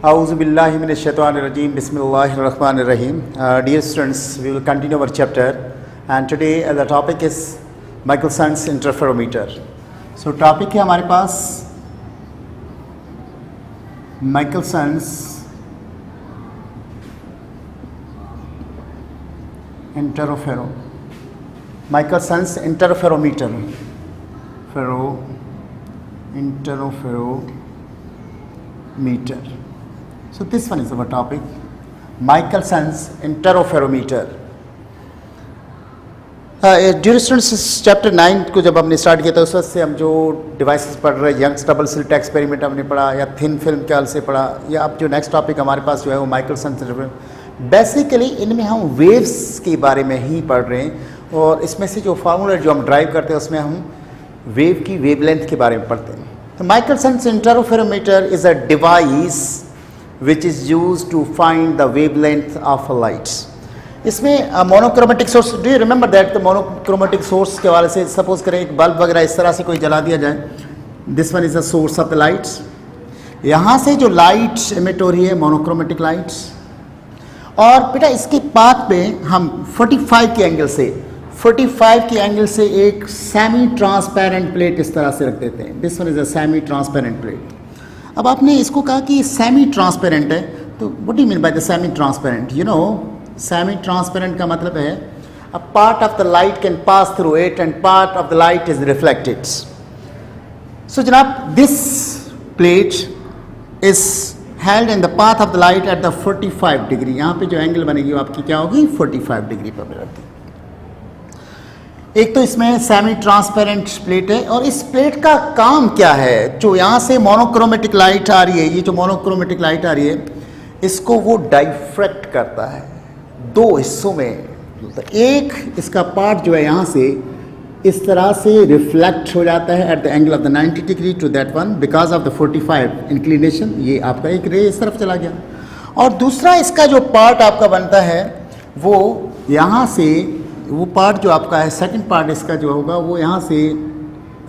Auzubillahiminash-shaytanir-rajim. Bismillahir-rahmanir-rahim. Dear students, we will continue our chapter, and today the topic is Michelson's interferometer. So topic है हमारे पास Michelson's interferometer. Interferometer. So this one is our topic, Michelson's interferometer. Dear students chapter 9 को जब हमने start किया था उस वक्त से हम जो डिवाइसेस पढ़ रहे हैं, यंग्स डबल स्लिट एक्सपेरिमेंट हमने पढ़ा, या थिन फिल्म ख्याल से पढ़ा, या अब जो नेक्स्ट टॉपिक हमारे पास जो है वो माइकलसन्स इंटरफेरोमीटर. बेसिकली इनमें हम वेव्स के बारे में ही पढ़ रहे हैं, और इसमें से जो फार्मूला जो हम ड्राइव करते हैं उसमें हम वेव की वेवलेंथ के बारे में पढ़ते हैं. तो Michelson's interferometer is a device which is used to find the wavelength of a light. इसमें monochromatic source, do you remember that the monochromatic source के वाले से सपोज करें एक बल्ब वगैरह इस तरह से कोई जला दिया जाए. This one is the source of the lights. यहाँ से जो लाइट एमिट हो रही है मोनोक्रोमेटिक लाइट्स, और बेटा इसके पाथ पे हम 45 के एंगल से एक सेमी ट्रांसपेरेंट प्लेट इस तरह से रख देते हैं. This one is a semi transparent plate. अब आपने इसको कहा कि सेमी ट्रांसपेरेंट है, तो what do you mean by the semi transparent? You know, semi transparent का मतलब है a part of the light can pass through it and part of the light is reflected. So जनाब, this plate is held in the path of the light at the 45 degree. यहाँ पे जो angle बनेगी वो आपकी क्या होगी? 45 degree पर मिलती. एक तो इसमें सेमी ट्रांसपेरेंट प्लेट है, और इस प्लेट का काम क्या है? जो यहाँ से मोनोक्रोमेटिक लाइट आ रही है, ये जो मोनोक्रोमेटिक लाइट आ रही है, इसको वो डाइफ्रैक्ट करता है दो हिस्सों में. एक इसका पार्ट जो है यहाँ से इस तरह से रिफ्लेक्ट हो जाता है at the angle of the 90 degree to that one because of the 45 inclination. ये आपका एक रे इस तरफ चला गया. और दूसरा इसका जो पार्ट आपका बनता है वो यहाँ से, वो पार्ट जो आपका है, सेकंड पार्ट इसका जो होगा वो यहाँ से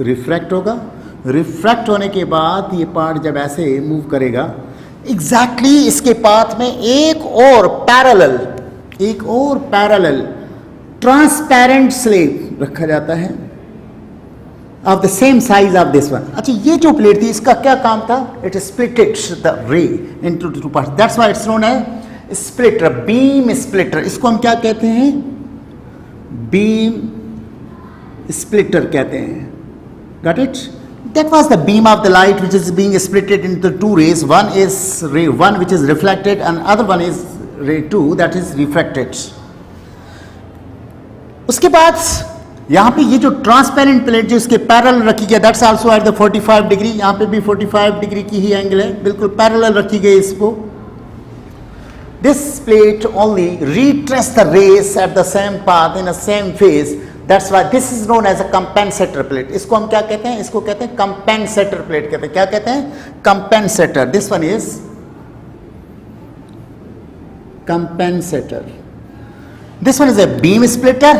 रिफ्रैक्ट होगा. रिफ्रैक्ट होने के बाद ये पार्ट जब ऐसे मूव करेगा, एग्जैक्टली इसके पाथ में एक और पैरेलल ट्रांसपेरेंट स्लेब रखा जाता है of the same size of this one. अच्छा, ये जो प्लेट थी इसका क्या काम था? It splitted the ray into two parts. That's why it's known as splitter, beam splitter. इसको हम क्या कहते हैं? बीम splitter कहते हैं. Got it? That was the beam of the light which is being splitted into two rays. One is ray 1 which is reflected, and other one is ray 2 that is refracted. उसके बाद यहाँ पे ये जो transparent plate जो इसके parallel रखी गई, that's also at the 45 degree. यहाँ पे भी 45 डिग्री की ही एंगल है, बिल्कुल पैरेलल रखी गई इसको. This plate only retrace the rays at the same path in the same phase. That's why this is known as a compensator plate. इसको हम क्या कहते हैं? इसको कहते हैं compensator plate कहते हैं. क्या कहते हैं? Compensator. This one is compensator. This one is a beam splitter.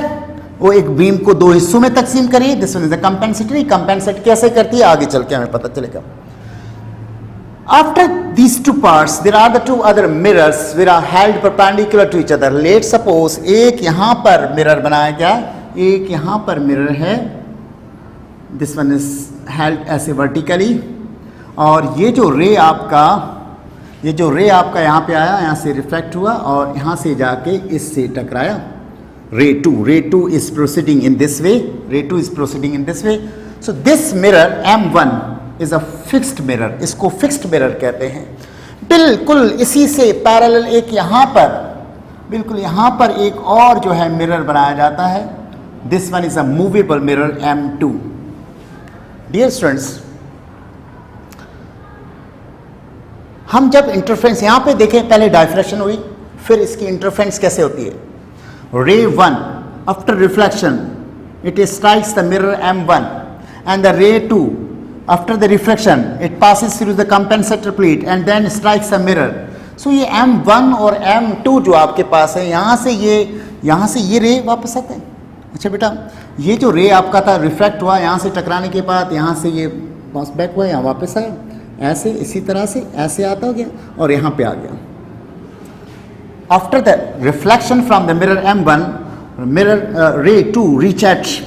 वो एक बीम को दो हिस्सों में तकसीम करिए. This one is a compensator. Compensate कैसे करती है आगे चल के हमें पता चलेगा. After these two parts, there are the two other mirrors which are held perpendicular to each other. Let's suppose एक यहाँ पर मिरर बनाया गया, एक यहाँ पर मिरर है. This one is held ऐसे vertically, और ये जो रे आपका यहाँ पे आया, यहाँ से रिफ्लेक्ट हुआ और यहाँ से जाके इससे टकराया. रे 2 is proceeding in this way. So this mirror M1 is a fixed mirror. इसको fixed mirror कहते हैं. बिल्कुल इसी से पैरेलल एक यहाँ पर, बिल्कुल यहाँ पर एक और जो है मिरर बनाया जाता है. This one is a movable mirror M2. Dear students, हम जब इंटरफेरेंस यहाँ पे देखें, पहले डायफ्रैक्शन हुई, फिर इसकी इंटरफेरेंस कैसे होती है? रे 1 after reflection it strikes the mirror M1, and the ray 2 after the reflection it passes through the compensator plate and then strikes a mirror. So ये M1 और M2 जो आपके पास है, यहाँ से ये रे वापस आते हैं. अच्छा बेटा, ये जो रे आपका था रिफ्लेक्ट हुआ, यहाँ से टकराने के बाद यहाँ से ये पास बैक हुआ, यहाँ वापस आया. ऐसे इसी तरह से ऐसे आता हो गया और यहाँ पे आ गया. After the reflection from the mirror M1, mirror ray 2 reach at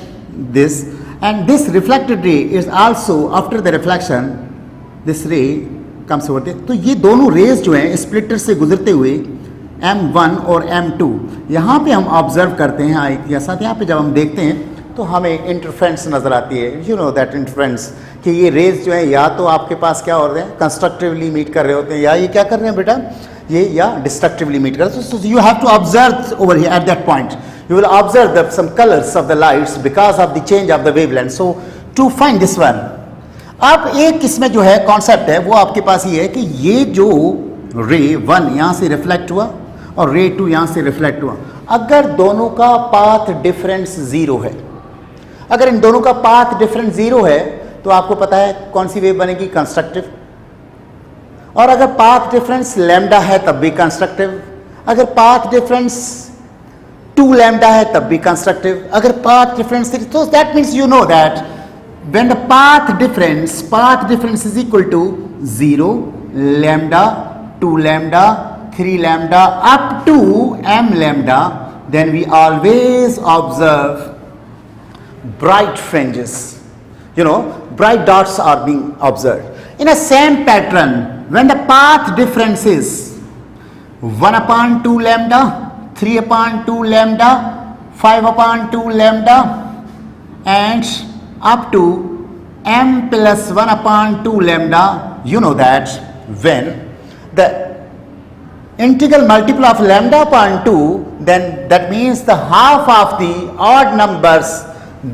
this, and this reflected ray is also after the reflection this ray comes over there. तो ये दोनों रेज जो हैं स्प्लिटर से गुजरते हुए M1 और M2 यहाँ पे हम ऑब्जर्व करते हैं या साथ यहाँ पे जब हम देखते हैं तो हमें इंटरफ्रेंस नज़र आती है. यू नो दैट इंटरफ्रेंस कि ये रेज जो है या तो आपके पास क्या हो रहे हैं कंस्ट्रक्टिवली मीट कर रहे होते हैं या ये क्या कर रहे हैं बेटा ये या डिस्ट्रक्टिवली मीट कर रहे हैं. So you have to observe over here at that point you will observe the some colours of the lights because of the change of the wavelength. So to find this one अब एक इसमें जो है concept है वो आपके पास ये है कि ये जो रे 1 यहाँ से रिफ्लेक्ट हुआ और रे 2 यहाँ से रिफ्लेक्ट हुआ, अगर दोनों का पाथ डिफरेंस 0 है, अगर इन दोनों का पाथ डिफरेंस 0 है तो आपको पता है कौन सी वेव बनेगी कंस्ट्रक्टिव. और अगर पाथ डिफरेंस लैम्डा है तब भी कंस्ट्रक्टिव, अगर पाथ डिफरेंस 2 लैम्डा है तब भी कंस्ट्रक्टिव, अगर पाथ डिफरेंस 3, तो that means you know that when the path difference is equal to 0 lambda 2 lambda 3 lambda up to m lambda, then we always observe bright fringes. You know, bright dots are being observed in a same pattern. When the path difference is 1/2 lambda, 3/2 lambda, 5/2 lambda and up to m plus 1/2 lambda, you know that when the integral multiple of lambda upon 2, then that means the half of the odd numbers,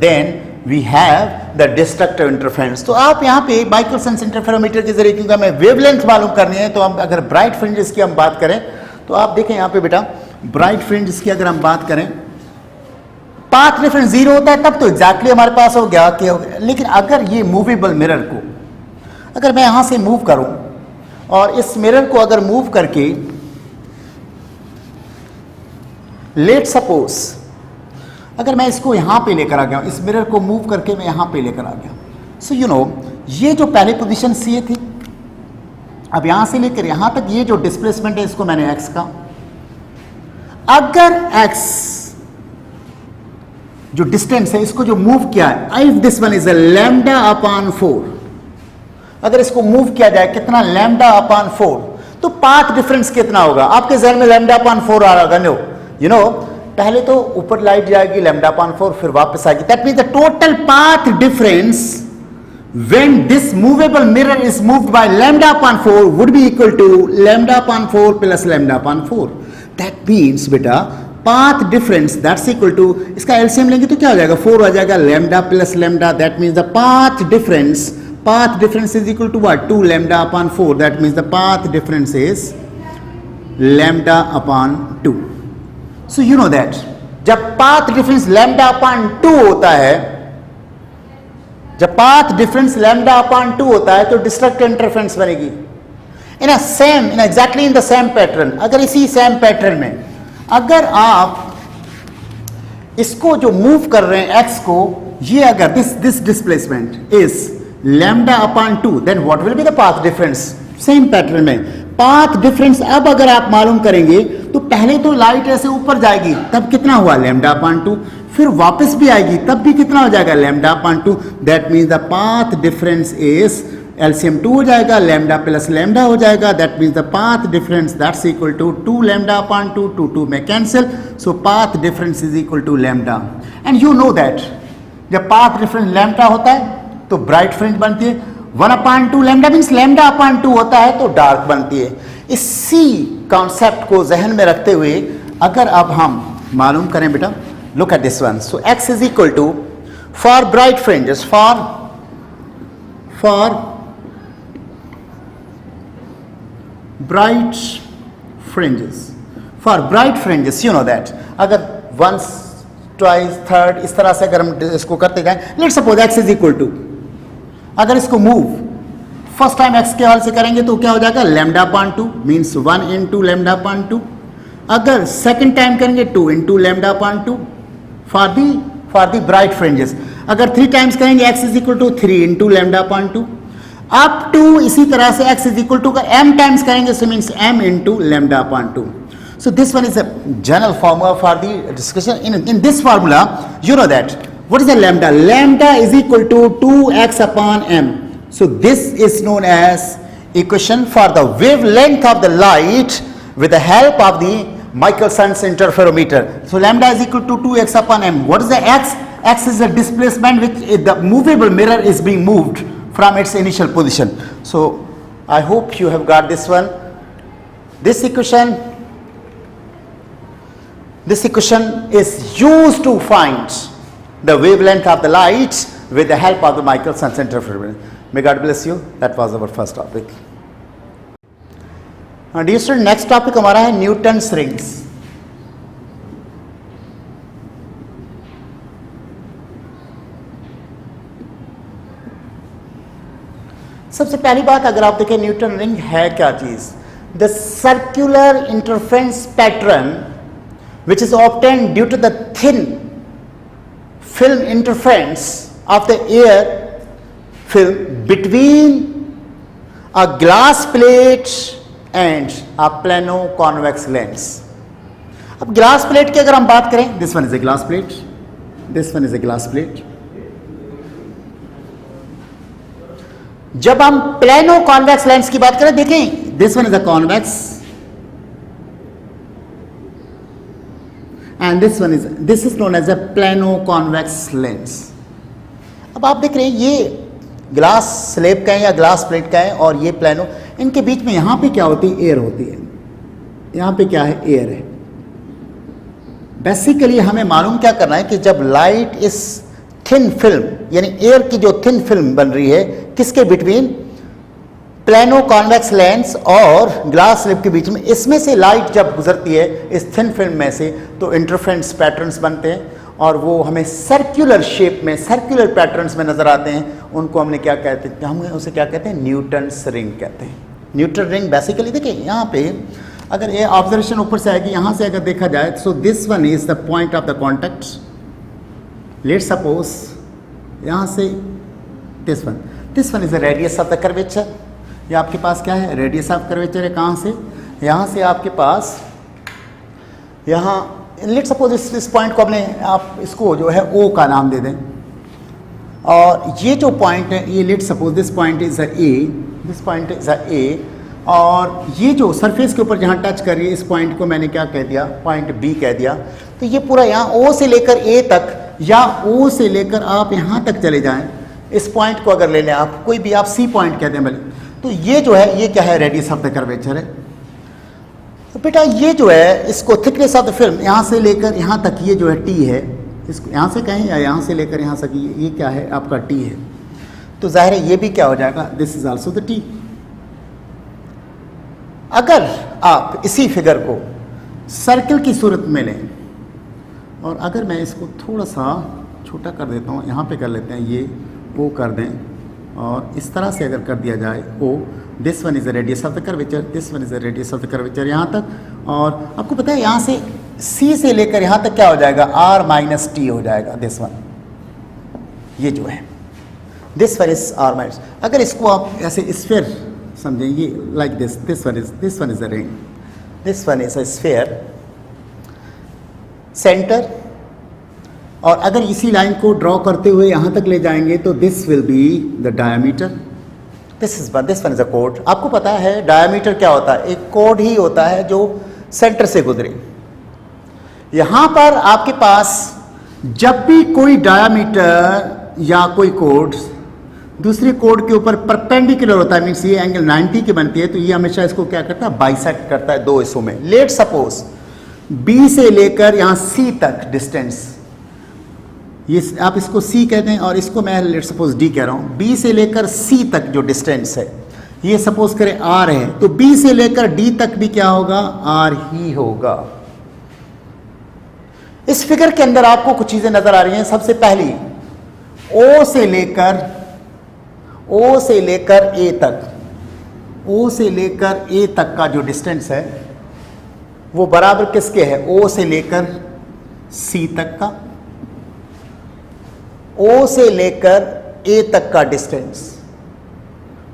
then we have the destructive interference. तो आप यहाँ पे Michelson interferometer के जरिए क्योंकि हमें wavelength मालूम करनी है, तो हम अगर ब्राइट फ्रिंजेस की हम बात करें तो आप देखें यहाँ पे बेटा ब्राइट फ्रिंजेस की अगर हम बात करें पाथ डिफरेंस 0 होता है तब तो एग्जैक्टली हमारे पास हो गया कि हो गया. लेकिन अगर ये मूवेबल मिरर को अगर मैं यहां से मूव करूं और इस मिरर को अगर मूव करके लेट सपोज अगर मैं इसको यहां पे लेकर आ गया, इस मिरर को मूव करके मैं यहां पे लेकर आ गया, सो यू नो ये जो पहली पोजीशन सी थी, अब यहां से लेकर यहां तक ये जो डिस्प्लेसमेंट है इसको मैंने x का, अगर x जो डिस्टेंस है इसको जो मूव किया है, if this one is a lambda upon 4, अगर इसको मूव किया जाए कितना लैम्डा अपॉन 4, तो पाथ डिफरेंस कितना होगा आपके जहन में? लैम्डा अपॉन 4 आ रहा है. यू नो पहले तो ऊपर लाइट जाएगी लैम्डा अपॉन 4 फिर वापस आएगी. That means the total path difference when this movable mirror is moved by lambda upon 4 would be equal to lambda upon 4 plus lambda upon 4. That means बेटा path difference that's equal to, इसका LCM लेंगे तो क्या हो जाएगा? 4 आ जाएगा lambda plus lambda. That means the path difference is equal to what? 2 lambda upon 4. That means the path difference is lambda upon 2. So you know that जब path difference lambda upon 2 होता है, जब पाथ डिफरेंस लैम्डा अपॉन 2 होता है तो destructive interference बनेगी in exactly in the same pattern. अगर इसी सेम पैटर्न में अगर आप इसको जो मूव कर रहे हैं x को, ये अगर this displacement is lambda upon 2, then what will be the path difference? Same pattern में पाथ डिफरेंस अब अगर आप मालूम करेंगे तो पहले तो लाइट ऐसे ऊपर जाएगी तब कितना हुआ? Lambda upon 2. फिर वापस भी आएगी तब भी कितना हो जाएगा? Lambda upon 2. That means the path difference is LCM 2 हो जाएगा, लैम्डा प्लस लैम्डा हो जाएगा. That means the path difference that's equal to 2 lambda upon 2, 2 में cancel. So path difference is equal to lambda. And you know that जब path difference lambda होता है तो bright fringe बनती है. 1/2 लैम्डा मीन्स लैम्डा अपॉन 2 होता है तो डार्क बनती है. इसी कॉन्सेप्ट को जहन में रखते हुए अगर अब हम मालूम करें बेटा, look at this one. So x is equal to for bright fringes, for bright fringes, you know that अगर once twice third इस तरह से अगर हम इसको करते जाएं, let's suppose x is equal to, अगर इसको मूव फर्स्ट टाइम x के हवाले से करेंगे तो क्या हो जाएगा? Lambda upon 2 means 1 into lambda upon 2. अगर सेकेंड टाइम करेंगे 2 into lambda upon 2 for the bright fringes. अगर 3 टाइम्स करेंगे x is equal to 3 into lambda upon 2. Up to इसी तरह से x इज इक्वल टू का m टाइम्स करेंगे, so means m into lambda upon 2. So this one is a general formula for the discussion. In this formula, you know that what is the lambda? Lambda is equal to 2x upon m. So this is known as equation for the wavelength of the light with the help of the Michelson interferometer. So lambda is equal to 2x upon m. What is the x? X is the displacement which the movable mirror is being moved from its initial position. So I hope you have got this one. This equation is used to find the wavelength of the light with the help of the Michelson interferometer. May God bless you. That was our first topic. Dear student, next topic हमारा है Newton's rings. सबसे पहली बात अगर आप देखें Newton ring है क्या चीज? The circular interference pattern which is obtained due to the thin film interference of the air film between a glass plate and a plano convex lens. अब ग्लास प्लेट की अगर हम बात करें, this one is a glass plate, this one is a glass plate. जब हम plano convex lens की बात करें, देखें this one is a convex and this is known as a plano convex lens. अब आप देख रहे हैं ये ग्लास स्लेब का है या ग्लास प्लेट का है और ये प्लेनो, इनके बीच में यहाँ पे क्या होती है? एयर होती है. यहाँ पे क्या है? एयर है. बेसिकली हमें मालूम क्या करना है कि जब लाइट इस थिन फिल्म यानी एयर की जो थिन फिल्म बन रही है किसके बिटवीन? प्लेनो कॉन्वेक्स लेंस और ग्लास स्लिप के बीच में, इसमें से लाइट जब गुजरती है इस थिन फिल्म में से तो इंटरफेरेंस पैटर्न्स बनते हैं और वो हमें सर्कुलर शेप में, सर्कुलर पैटर्न्स में नजर आते हैं. उनको हमने क्या कहते हैं? हम उसे क्या कहते हैं? न्यूटन्स रिंग कहते हैं. न्यूटन रिंग बेसिकली देखिए यहाँ पे अगर ये ऑब्जर्वेशन ऊपर से आएगी, यहाँ से अगर देखा जाए, so this one is the point of the contact. Let's suppose यहाँ से this one is the radius of the curvature. ये आपके पास क्या है? रेडियस ऑफ कर्वेचर है. कहाँ से? यहाँ से आपके पास यहाँ लेट सपोज इस पॉइंट को अपने आप इसको जो है ओ का नाम दे दें और ये जो पॉइंट है ये let suppose this point is a A और ये जो सरफेस के ऊपर जहाँ टच कर रही है इस पॉइंट को मैंने क्या कह दिया? पॉइंट बी कह दिया. तो ये पूरा यहाँ ओ से लेकर ए तक या ओ से लेकर आप यहाँ तक चले जाएं, इस पॉइंट को अगर ले लें आप, कोई भी आप सी पॉइंट कहते हैं भले, तो ये जो है ये क्या है? रेडियस ऑफ द कर्वेचर है. तो बेटा ये जो है इसको थिकनेस ऑफ द फिल्म यहाँ से लेकर यहाँ तक ये जो है टी है, इसको यहाँ से कहें या यहाँ से लेकर यहाँ तक ये क्या है? आपका टी है. तो जाहिर है ये भी क्या हो जाएगा? This is also the T. अगर आप इसी फिगर को सर्कल की सूरत में लें और अगर मैं इसको थोड़ा सा छोटा कर देता हूँ, यहाँ पे कर लेते हैं, ये ओ कर दें और इस तरह से अगर कर दिया जाए oh, this one is the radius of the curvature, this one is the radius of the curvature यहाँ तक. और आपको पता है यहाँ से सी से लेकर यहाँ तक क्या हो जाएगा? आर माइनस टी हो जाएगा. दिस वन ये जो है this one is R minus. अगर इसको आप ऐसे स्फीयर समझें, ये like this one is the ring, this one is a sphere centre. और अगर इसी लाइन को ड्रॉ करते हुए यहाँ तक ले जाएंगे तो this will be the diameter. This one is a code. आपको पता है डायमीटर क्या होता है? एक कोड ही होता है जो सेंटर से गुजरे. यहाँ पर आपके पास जब भी कोई डायमीटर या कोई कोड दूसरे कोड के ऊपर परपेंडिकुलर होता है, मीन्स ये एंगल 90 की बनती है, तो ये हमेशा इसको क्या करता है? बाइसेक्ट करता है दो हिस्सों में. लेट सपोज बी से लेकर यहाँ सी तक डिस्टेंस, ये आप इसको C कहते हैं और इसको मैं लेट सपोज D कह रहा हूँ. B से लेकर C तक जो डिस्टेंस है ये सपोज करें R है, तो B से लेकर D तक भी क्या होगा? R ही होगा. इस फिगर के अंदर आपको कुछ चीजें नजर आ रही हैं. सबसे पहली O से लेकर A तक, O से लेकर A तक का जो डिस्टेंस है वो बराबर किसके है? O से लेकर C तक का. O से लेकर A तक का डिस्टेंस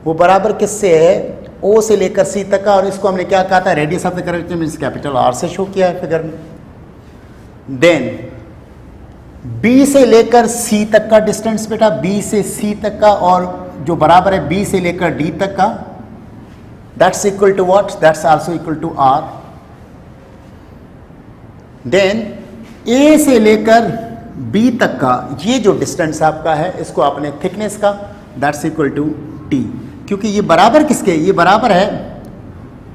वो बराबर किससे है, ओ से लेकर सी तक का, और इसको हमने क्या कहा था, radius of the curvature means capital R से शो किया है फिगर में। देन बी से लेकर सी तक का डिस्टेंस बेटा, बी से सी तक का, और जो बराबर है बी से लेकर डी तक का, that's equal to what, that's also equal to R. Then A से लेकर बी तक का ये जो डिस्टेंस आपका है, इसको आपने थिकनेस का, दैट्स इक्वल टू टी, क्योंकि ये बराबर किसके, ये बराबर है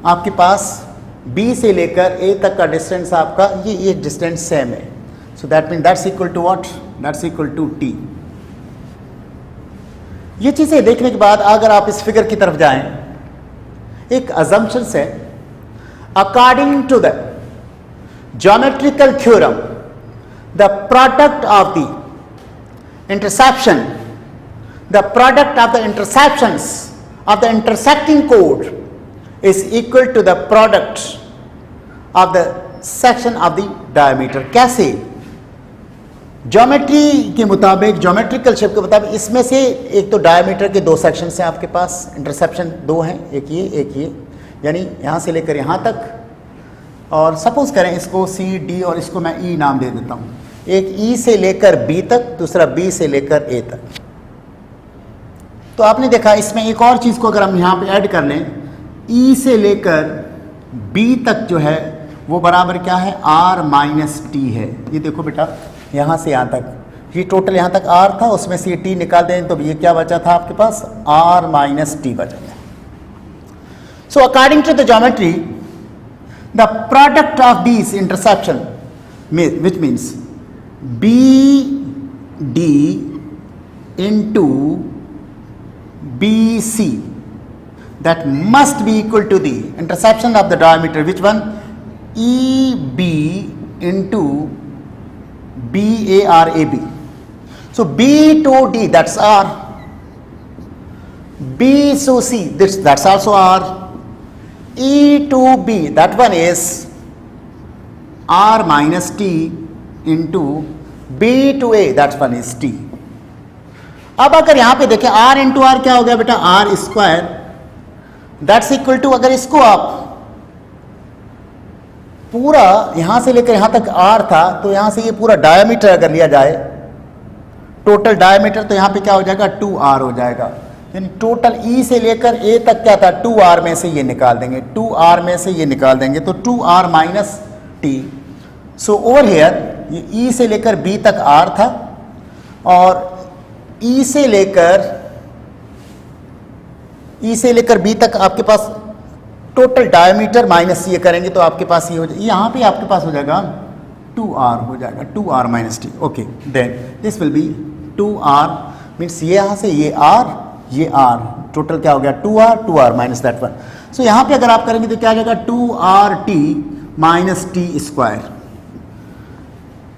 आपके पास बी से लेकर ए तक का डिस्टेंस आपका, ये डिस्टेंस सेम है। So that mean that's equal to what, that's equal to T. ये चीजें देखने के बाद अगर आप इस फिगर की तरफ जाएं, एक अजम्पशन है, according to the geometrical theorem the product of the interception, the product of the interceptions of the intersecting chord is equal to the product of the section of the diameter। कैसे, geometry के मुताबिक, geometrical shape के मुताबिक, इसमें से एक तो diameter के दो सेक्शन हैं आपके पास, इंटरसेप्शन दो हैं, एक ये, यानी यहाँ से लेकर यहाँ तक, और सपोज करें इसको सी डी और इसको मैं ई नाम दे देता हूँ, एक ई से लेकर बी तक, दूसरा बी से लेकर ए तक। तो आपने देखा इसमें एक और चीज़ को अगर हम यहाँ पे ऐड कर लें, ई से लेकर बी तक जो है वो बराबर क्या है, आर माइनस टी है। ये देखो बेटा, यहाँ से यहाँ तक, ये टोटल यहाँ तक आर था, उसमें से ये टी निकाल दें तो ये क्या बचा था आपके पास, आर माइनस टी बचा था। So according to the geometry, the product of these intersection, which means BD into BC, that must be equal to the intersection of the diameter, which one, EB into BARAB. So B to D, that's R, B to C, that's also R, E to B, that one is R minus T into B to A, that one is T। अब अगर यहां पे देखें R into are क्या हो गया बेटा, R square, that's equal to, अगर इसको आप पूरा यहां से लेकर यहां तक R था, तो यहां से ये पूरा डायमीटर अगर लिया जाए, टोटल डायमीटर, तो यहां पे क्या हो जाएगा, 2R हो जाएगा। यानी टोटल ई से लेकर ए तक क्या था, 2R में से ये निकाल देंगे, 2R में से ये निकाल देंगे, तो 2R minus T. So over here ये ई से लेकर बी तक R था, और ई से लेकर बी तक आपके पास टोटल डायमीटर माइनस ये करेंगे तो आपके पास ये हो जाएगा, यहाँ पे आपके पास हो जाएगा 2R हो जाएगा, 2R minus T. Okay, then this will be 2R, means ये यहाँ से ये R, ये R, टोटल क्या हो गया, 2R माइनस दैट वन। सो यहाँ पे अगर आप करेंगे तो क्या आ जाएगा, 2RT माइनस टी स्क्वायर।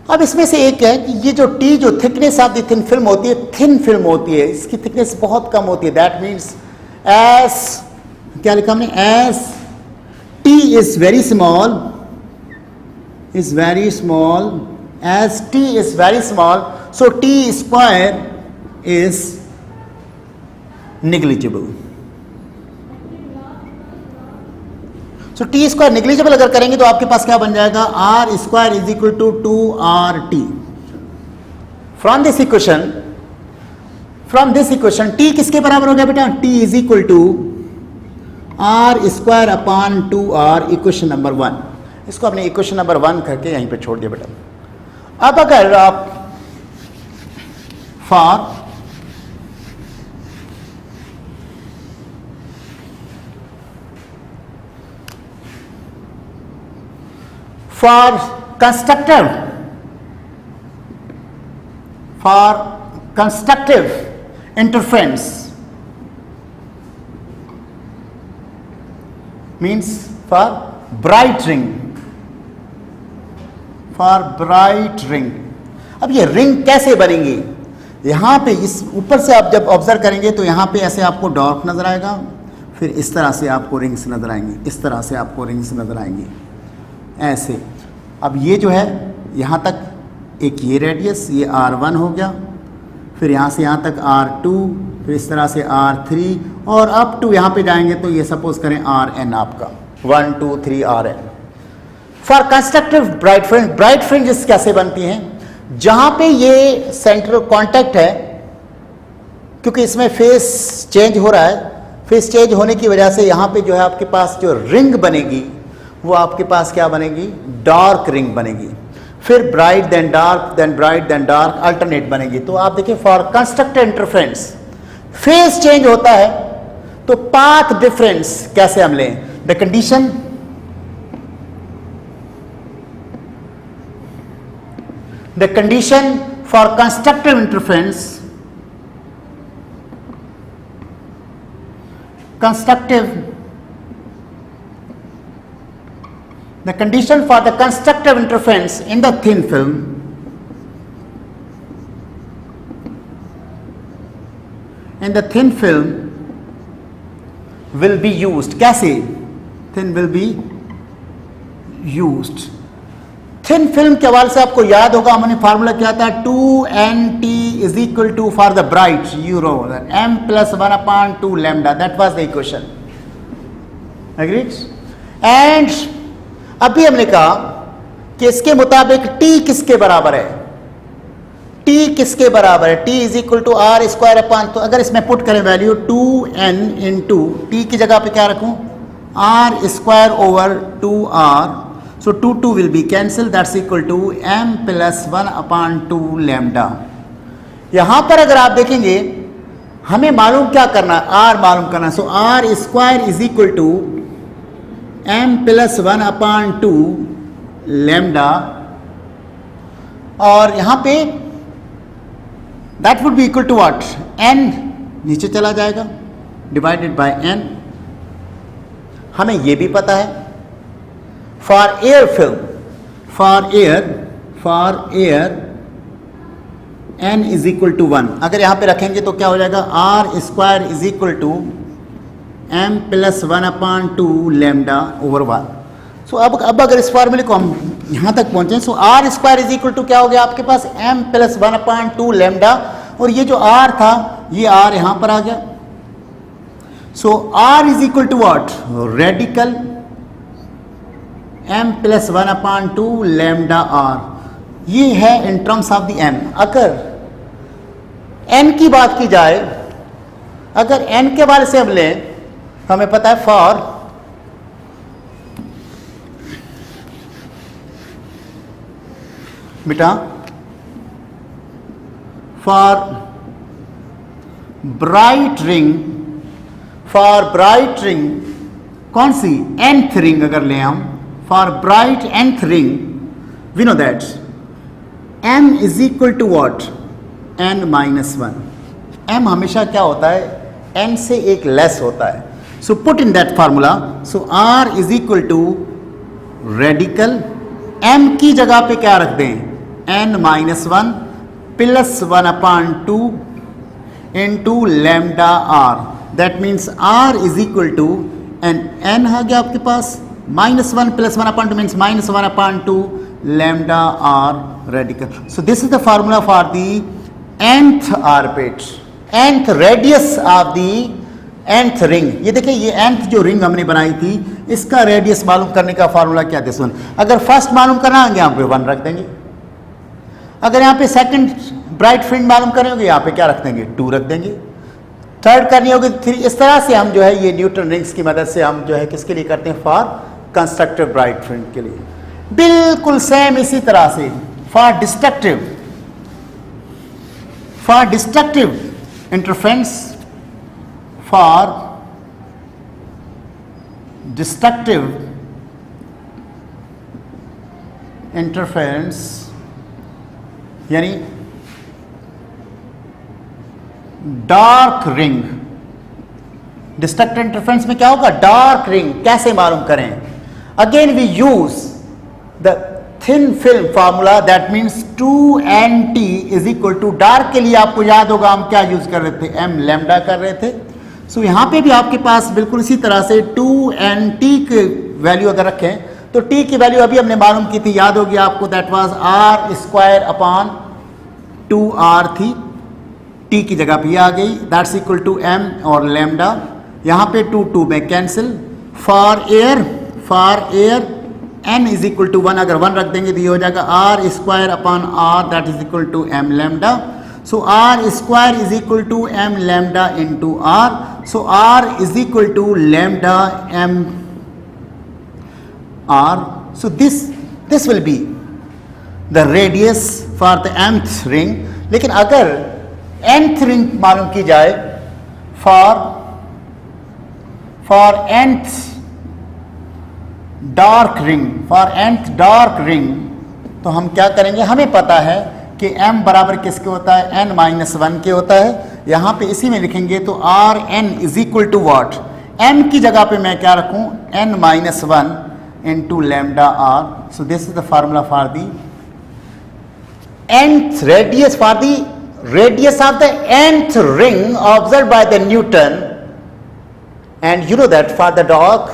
अब इसमें से एक है कि ये जो T, जो thickness of the thin film होती है, थिन फिल्म होती है, इसकी थिकनेस बहुत कम होती है, दैट मीन्स एस, क्या लिखा हमने, S T is very small, as T is very small, so T square is negligible. So T square negligible अगर करेंगे तो आपके पास क्या बन जाएगा, R square is equal to 2RT. From this equation T किसके बराबर हो गया बेटा, T is equal to R square upon 2R, equation number 1। इसको आपने इक्वेशन नंबर 1 करके यहीं पे छोड़ दिया बेटा। अब अगर आप for constructive interference, means for bright ring, अब ये रिंग कैसे बनेंगी, यहाँ पे इस ऊपर से आप जब ऑब्जर्व करेंगे तो यहाँ पे ऐसे आपको डॉट नजर आएगा, फिर इस तरह से आपको रिंग्स नजर आएंगी, इस तरह से आपको रिंग्स नजर आएंगी ऐसे। अब ये जो है यहाँ तक एक ये रेडियस, ये R1 हो गया, फिर यहाँ से यहाँ तक R2, फिर इस तरह से R3 और अप टू यहाँ पे जाएंगे तो ये सपोज करें Rn आपका 1 2 3 Rn। For constructive bright fringes कैसे बनती हैं? जहाँ पे ये सेंट्रल कॉन्टैक्ट है, क्योंकि इसमें फेस चेंज हो रहा है, फेस चेंज होने की वजह से यहाँ पे जो है आपके पास जो रिंग बनेगी वो आपके पास क्या बनेगी? डार्क रिंग बनेगी। फिर bright then dark, then bright then dark, alternate बनेगी। तो आप देखिए for constructive interference phase change होता है तो पाथ डिफरेंस कैसे हम लें? The condition for constructive interference, the condition for the constructive interference in the thin film will be used. कैसे? thin will be used. Thin film के हवाले से आपको याद होगा हमने फार्मूला क्या था? 2nt is equal to for the bright euro m plus 1/2 lambda. That was the equation. Agreed? And अभी हमने कहा कि इसके मुताबिक t किसके बराबर है? t किसके बराबर है? t is equal to R square upon, तो अगर इसमें पुट करें वैल्यू 2n इंटू टी की जगह पे क्या रखूं? R square over 2r, so 2 will be cancelled, that's equal to m plus 1/2 lambda. यहां पर अगर आप देखेंगे हमें मालूम क्या करना है? r मालूम करना। So R square is equal to m plus 1/2 lambda, और यहां पे that would be equal to what? n नीचे चला जाएगा डिवाइडेड बाय n। हमें यह भी पता है for air film, for air n is equal to 1। अगर यहां पे रखेंगे तो क्या हो जाएगा? R square is equal to m plus 1/2 lambda over 1। So अब अगर इस फार्मूले को हम यहां तक पहुंचे, so R square is equal to क्या हो गया आपके पास? m प्लस 1/2 लैम्डा, और ये जो r था ये r यहां पर आ गया। So r is equal to what? Radical m plus 1/2 lambda r। ये है in terms of the n। अगर n की बात की जाए, अगर n के बारे से हम लें, हमें पता है फॉर बेटा फॉर ब्राइट रिंग कौन सी? nth रिंग अगर लें हम, for bright nth ring we know that m is equal to what? n minus 1। m हमेशा क्या होता है? n से एक लेस होता है। So put in that formula, so r is equal to radical m की जगह पे क्या रख दें? n minus 1 plus 1/2 into lambda r। That means r is equal to n आ गया आपके पास, -1 plus 1/2 means -1/2 lambda r radical. So this is the formula for the nth orbit, nth radius of the nth ring. ये देखिए ये nth जो ring हमने बनाई थी इसका रेडियस मालूम करने का फार्मूला क्या था? सुन, अगर फर्स्ट मालूम करना है यहाँ पे 1 रख देंगे, अगर यहाँ पे सेकंड ब्राइट फ्रिंज मालूम करनी होगी यहाँ पे क्या रख देंगे? 2 रख देंगे, थर्ड करनी होगी 3। इस तरह से हम जो है ये न्यूटन रिंग्स की मदद से हम जो है किसके लिए करते हैं? फॉर कंस्ट्रक्टिव ब्राइट फ्रिंज के लिए। बिल्कुल सेम इसी तरह से for destructive interference, for destructive interference यानी डार्क रिंग। डिस्ट्रक्टिव इंटरफेरेंस में क्या होगा? Dark ring. कैसे मालूम करें? Again we use the thin film formula, that means 2nt is equal to, dark के लिए आपको याद होगा हम क्या यूज कर रहे थे? m लैम्डा कर रहे थे। सो यहां पे भी आपके पास बिल्कुल इसी तरह से 2nt की वैल्यू अगर रखें तो t की वैल्यू अभी हमने मालूम की थी, याद होगी आपको, that was r square upon 2r थी। टी की जगह पे ये आ गई, दैट्स इक्वल टू एम और लैम्डा, यहाँ पे 2 में cancel. For air n is equal to 1, अगर 1 रख देंगे तो ये हो जाएगा R square upon R, that is equal to M lambda. So R square is equal to M lambda into R, so R is equal to lambda M R. So this will be the radius for the nth ring. लेकिन अगर nth ring मालूम की जाए for nth dark ring, तो हम क्या करेंगे, हमें पता है कि m बराबर किसके होता है, n-1 के होता है। यहाँ पे इसी में लिखेंगे तो R N is equal to what, m की जगह पे मैं क्या रखूँ, n-1 into lambda R. So this is the formula for the nth radius, for the radius of the nth ring observed by the Newton. And you know that for the dog,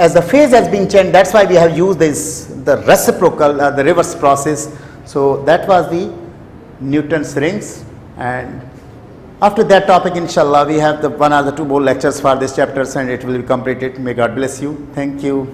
as the phase has been changed, that's why we have used the reciprocal, the reverse process. So that was the Newton's rings. And after that topic, inshallah, we have the 1 or 2 more lectures for this chapters, and it will be completed. May God bless you. Thank you.